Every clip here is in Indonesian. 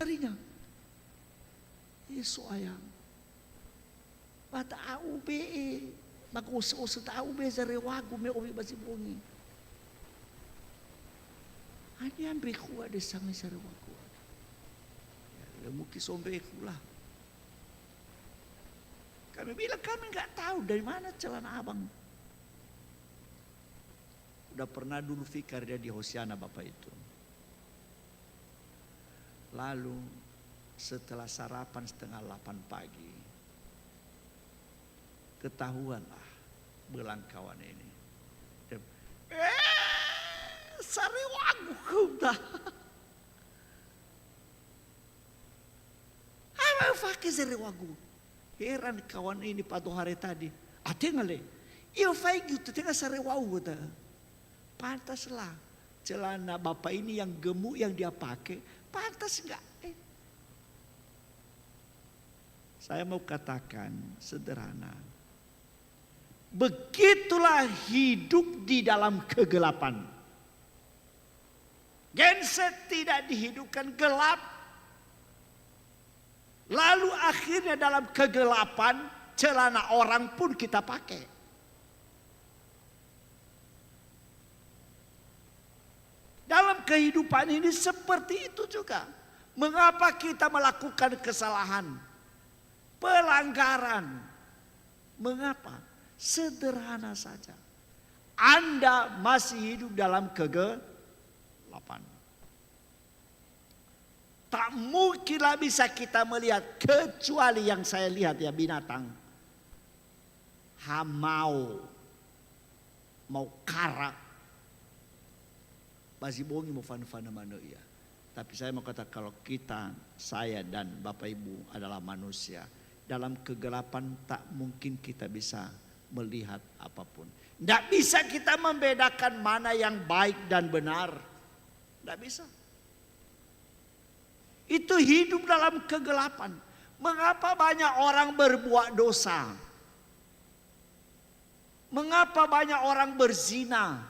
darinya. Yesus ayang. Bata AUB mag-uso-uso ta AUB sa rewago may uwi basi bungi. Ano yan bekuwa de sangay sa rewago. Mungkin sombe lah. Kami bilang kami nggak tahu dari mana celana abang. Udah pernah dulu fikir dia di Hosiana Bapak itu. Lalu setelah sarapan 7:30 pagi, ketahuanlah belang kawan ini. Sariwagu kuda. Apa pakai sariwagu? Heran kawan ini pada hari tadi. Tengale, iya faigu tu tengah sariwagu ta. Pantaslah celana bapak ini yang gemuk yang dia pakai, pantas enggak? Saya mau katakan sederhana. Begitulah hidup di dalam kegelapan. Genset tidak dihidupkan gelap. Lalu akhirnya dalam kegelapan celana orang pun kita pakai. Dalam kehidupan ini seperti itu juga. Mengapa kita melakukan kesalahan? Pelanggaran. Mengapa? Sederhana saja. Anda masih hidup dalam kegelapan. Tak mungkinlah bisa kita melihat kecuali yang saya lihat ya binatang. Hamau. Mau kara. Masih bongi mau fana-fana mana ya. Tapi saya mau kata kalau kita, saya dan Bapak Ibu adalah manusia. Dalam kegelapan tak mungkin kita bisa melihat apapun. Tidak bisa kita membedakan mana yang baik dan benar. Tidak bisa. Itu hidup dalam kegelapan. Mengapa banyak orang berbuat dosa? Mengapa banyak orang berzina?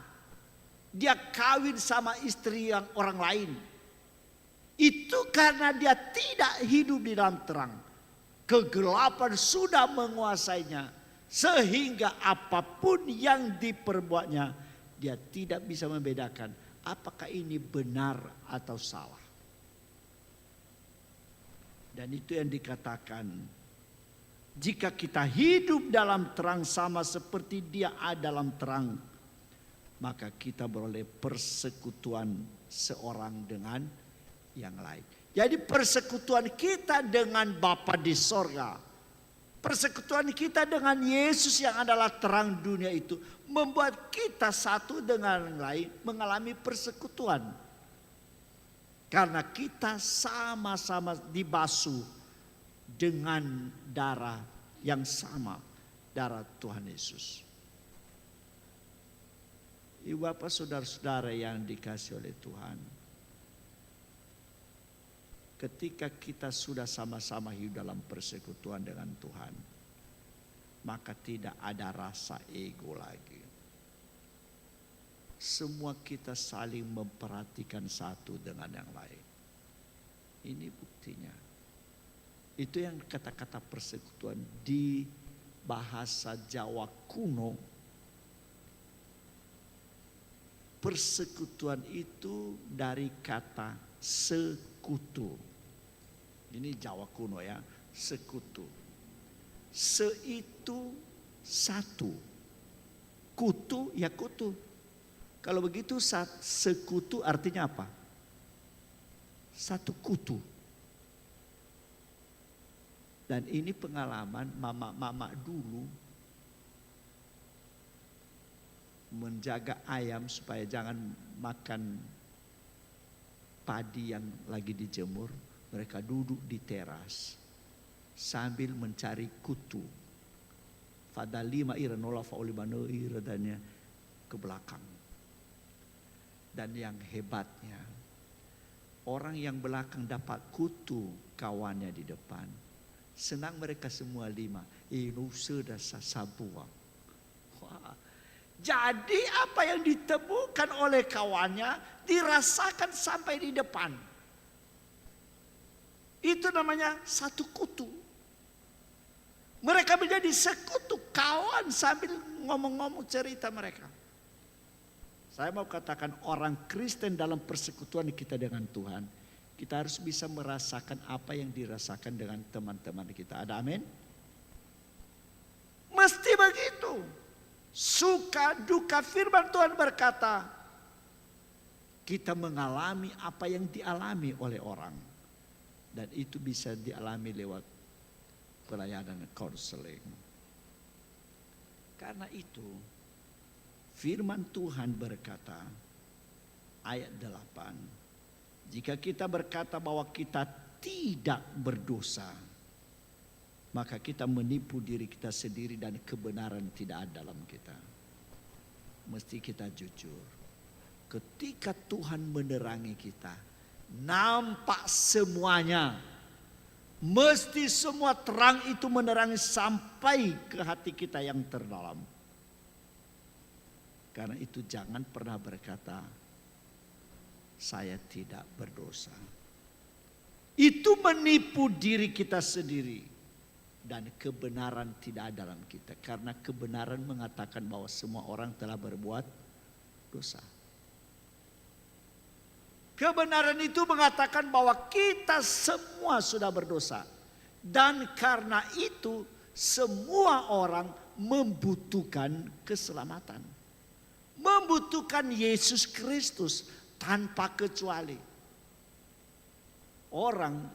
Dia kawin sama istri yang orang lain. Itu karena dia tidak hidup di dalam terang. Kegelapan sudah menguasainya. Sehingga apapun yang diperbuatnya, dia tidak bisa membedakan apakah ini benar atau salah. Dan itu yang dikatakan, jika kita hidup dalam terang sama seperti dia ada dalam terang, maka kita beroleh persekutuan seorang dengan yang lain. Jadi persekutuan kita dengan Bapa di sorga, persekutuan kita dengan Yesus yang adalah terang dunia itu, membuat kita satu dengan yang lain mengalami persekutuan. Karena kita sama-sama dibasuh dengan darah yang sama, darah Tuhan Yesus. Ibu bapak saudara-saudara yang dikasih oleh Tuhan. Ketika kita sudah sama-sama hidup dalam persekutuan dengan Tuhan, maka tidak ada rasa ego lagi. Semua kita saling memperhatikan satu dengan yang lain. Ini buktinya. Itu yang kata-kata persekutuan di bahasa Jawa kuno. Persekutuan itu dari kata sekutu. Ini Jawa kuno ya, sekutu. Se itu satu. Kutu ya kutu. Kalau begitu sekutu artinya apa? Satu kutu. Dan ini pengalaman mama-mama dulu menjaga ayam supaya jangan makan padi yang lagi dijemur. Mereka duduk di teras sambil mencari kutu. Fadalima ira nola faulibano ira dannya ke belakang. Dan yang hebatnya, orang yang belakang dapat kutu kawannya di depan. Senang mereka semua 5. Inusa dan sasabuang. Wah. Jadi apa yang ditemukan oleh kawannya dirasakan sampai di depan. Itu namanya satu kutu. Mereka menjadi sekutu, kawan sambil ngomong-ngomong cerita mereka. Saya mau katakan orang Kristen dalam persekutuan kita dengan Tuhan, kita harus bisa merasakan apa yang dirasakan dengan teman-teman kita. Ada amin? Mesti begitu. Suka duka, firman Tuhan berkata, kita mengalami apa yang dialami oleh orang. Dan itu bisa dialami lewat pelayanan konseling. Karena itu firman Tuhan berkata ayat 8, jika kita berkata bahwa kita tidak berdosa, maka kita menipu diri kita sendiri dan kebenaran tidak ada dalam kita. Mesti kita jujur. Ketika Tuhan menerangi kita, nampak semuanya. Mesti semua terang itu menerangi sampai ke hati kita yang terdalam. Karena itu jangan pernah berkata, saya tidak berdosa. Itu menipu diri kita sendiri. Dan kebenaran tidak ada dalam kita. Karena kebenaran mengatakan bahwa semua orang telah berbuat dosa. Kebenaran itu mengatakan bahwa kita semua sudah berdosa. Dan karena itu semua orang membutuhkan keselamatan. Membutuhkan Yesus Kristus tanpa kecuali. Orang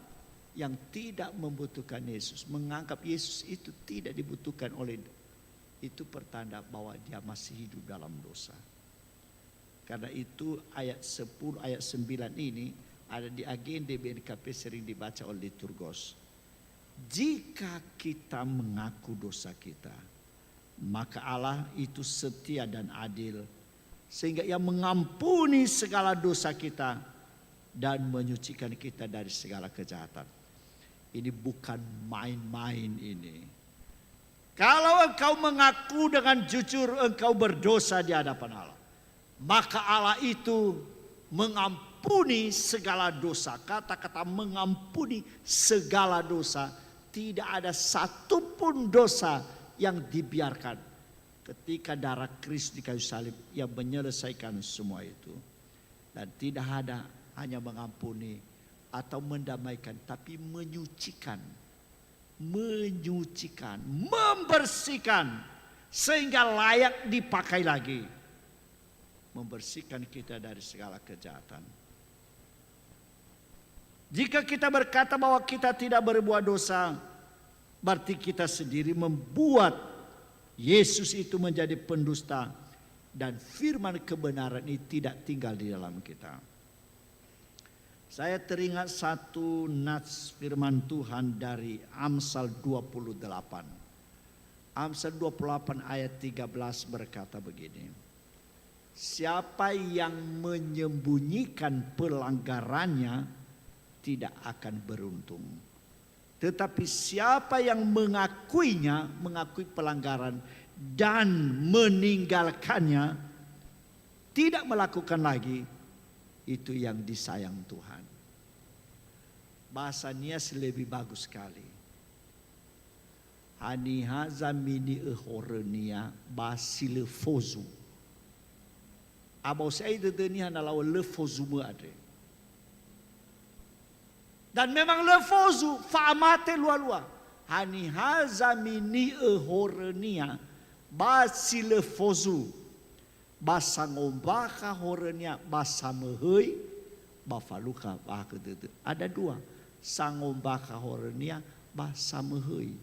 yang tidak membutuhkan Yesus, menganggap Yesus itu tidak dibutuhkan oleh, itu pertanda bahwa dia masih hidup dalam dosa. Karena itu ayat 10, ayat 9 ini ada di agenda BNKP sering dibaca oleh liturgos. Jika kita mengaku dosa kita, maka Allah itu setia dan adil. Sehingga ia mengampuni segala dosa kita dan menyucikan kita dari segala kejahatan. Ini bukan main-main ini. Kalau engkau mengaku dengan jujur engkau berdosa di hadapan Allah, maka Allah itu mengampuni segala dosa. Kata-kata mengampuni segala dosa. Tidak ada satupun dosa yang dibiarkan. Ketika darah Kristus di kayu salib yang menyelesaikan semua itu. Dan tidak ada hanya mengampuni atau mendamaikan, tapi menyucikan. Menyucikan, membersihkan. Sehingga layak dipakai lagi. Membersihkan kita dari segala kejahatan. Jika kita berkata bahwa kita tidak berbuat dosa, berarti kita sendiri membuat Yesus itu menjadi pendusta dan firman kebenaran ini tidak tinggal di dalam kita. Saya teringat satu nats firman Tuhan dari Amsal 28. Amsal 28 ayat 13 berkata begini. Siapa yang menyembunyikan pelanggarannya tidak akan beruntung. Tetapi siapa yang mengakuinya, mengakui pelanggaran dan meninggalkannya, tidak melakukan lagi, itu yang disayang Tuhan. Bahasa Nias lebih bagus sekali. Haniha zamini ehorenia basile fozu. Abau saya itu ni hanalau lefozu ada. Dan memang lefozu faamate lua-lua. Haniha zamini ehorenia basile fozu. Basa ngombaka horenya basa mehoi bafaluka bakete. Ada dua. Sangombaka horenya basa mehoi.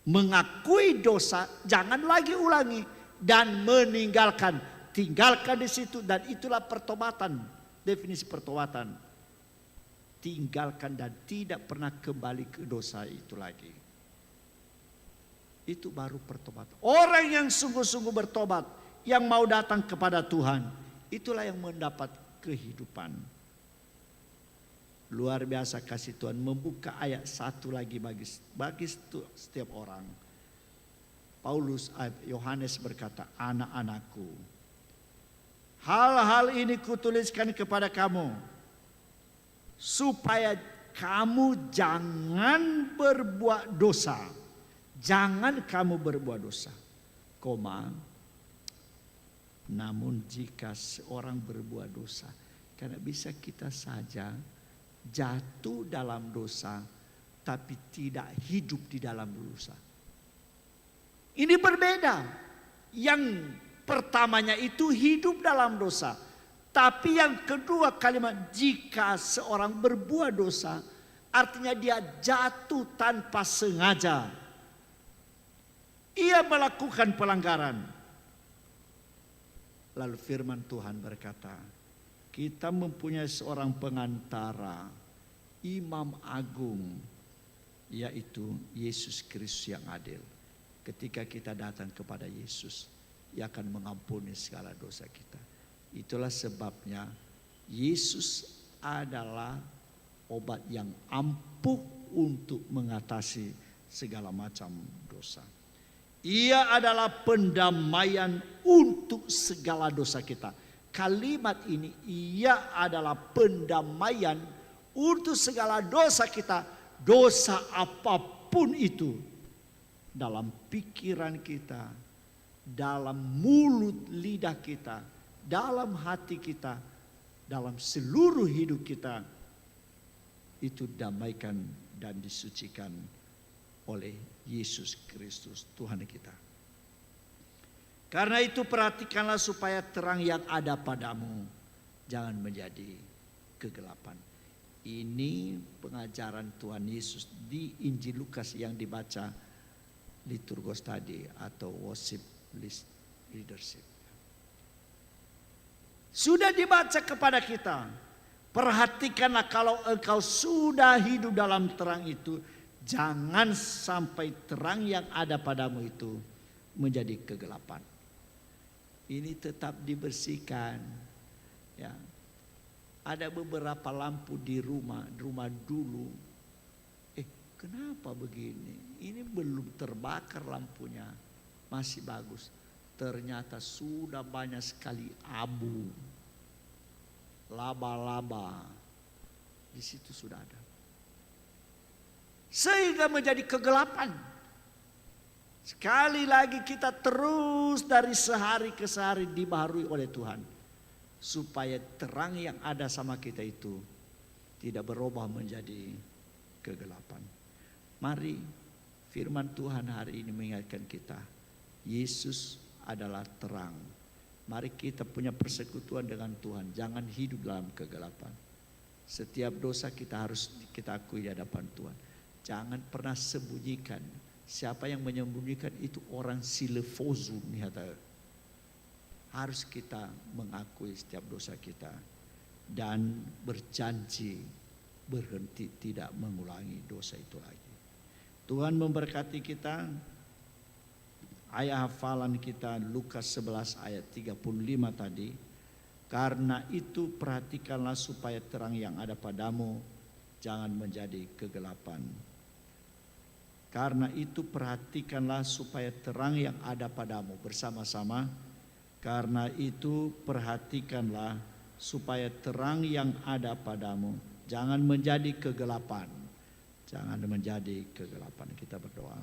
Mengakui dosa jangan lagi ulangi dan meninggalkan. Tinggalkan di situ dan itulah pertobatan. Definisi pertobatan. Tinggalkan dan tidak pernah kembali ke dosa itu lagi. Itu baru pertobatan. Orang yang sungguh-sungguh bertobat, yang mau datang kepada Tuhan, itulah yang mendapat kehidupan. Luar biasa kasih Tuhan membuka ayat 1 lagi bagi setiap orang. Yohanes berkata, anak-anakku, hal-hal ini kutuliskan kepada kamu supaya kamu jangan berbuat dosa. Jangan kamu berbuat dosa. Koma. Namun jika seorang berbuat dosa, karena bisa kita saja jatuh dalam dosa, tapi tidak hidup di dalam dosa. Ini berbeda. Yang pertamanya itu hidup dalam dosa. Tapi yang kedua kalimat jika seorang berbuat dosa, artinya dia jatuh tanpa sengaja. Ia melakukan pelanggaran. Lalu firman Tuhan berkata, kita mempunyai seorang pengantara, imam agung, yaitu Yesus Kristus yang adil. Ketika kita datang kepada Yesus, Ia akan mengampuni segala dosa kita. Itulah sebabnya Yesus adalah obat yang ampuh untuk mengatasi segala macam dosa. Ia adalah pendamaian untuk segala dosa kita. Kalimat ini, ia adalah pendamaian untuk segala dosa kita. Dosa apapun itu. Dalam pikiran kita, dalam mulut lidah kita, dalam hati kita, dalam seluruh hidup kita. Itu damaikan dan disucikan oleh Yesus Kristus Tuhan kita. Karena itu perhatikanlah supaya terang yang ada padamu jangan menjadi kegelapan. Ini pengajaran Tuhan Yesus di Injil Lukas yang dibaca liturgos tadi atau worship leadership. Sudah dibaca kepada kita. Perhatikanlah kalau engkau sudah hidup dalam terang itu, jangan sampai terang yang ada padamu itu menjadi kegelapan. Ini tetap dibersihkan. Ya. Ada beberapa lampu di rumah dulu. Kenapa begini? Ini belum terbakar lampunya, masih bagus. Ternyata sudah banyak sekali abu, laba-laba. Di situ sudah ada. Sehingga menjadi kegelapan. Sekali lagi kita terus dari sehari ke sehari dibaharui oleh Tuhan. Supaya terang yang ada sama kita itu tidak berubah menjadi kegelapan. Mari firman Tuhan hari ini mengingatkan kita. Yesus adalah terang. Mari kita punya persekutuan dengan Tuhan. Jangan hidup dalam kegelapan. Setiap dosa kita harus kita akui di hadapan Tuhan. Jangan pernah sembunyikan. Siapa yang menyembunyikan itu orang silefozun. Harus kita mengakui setiap dosa kita. Dan berjanji berhenti tidak mengulangi dosa itu lagi. Tuhan memberkati kita. Ayat hafalan kita Lukas 11 ayat 35 tadi. Karena itu perhatikanlah supaya terang yang ada padamu jangan menjadi kegelapan. Karena itu perhatikanlah supaya terang yang ada padamu bersama-sama. Karena itu perhatikanlah supaya terang yang ada padamu jangan menjadi kegelapan. Jangan menjadi kegelapan. Kita berdoa.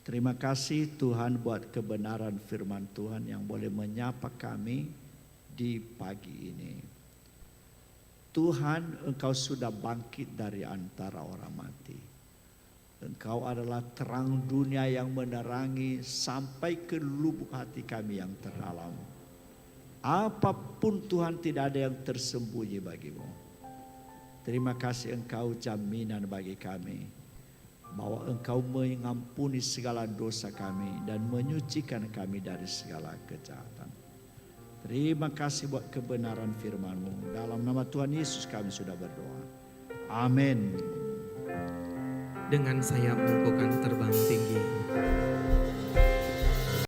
Terima kasih Tuhan buat kebenaran firman Tuhan yang boleh menyapa kami di pagi ini. Tuhan, Engkau sudah bangkit dari antara orang mati. Engkau adalah terang dunia yang menerangi sampai ke lubuk hati kami yang terdalam. Apapun Tuhan tidak ada yang tersembunyi bagimu. Terima kasih Engkau jaminan bagi kami. Bahwa Engkau mengampuni segala dosa kami dan menyucikan kami dari segala kejahatan. Terima kasih buat kebenaran firman-Mu. Dalam nama Tuhan Yesus kami sudah berdoa. Amin. Dengan sayap melakukan terbang tinggi,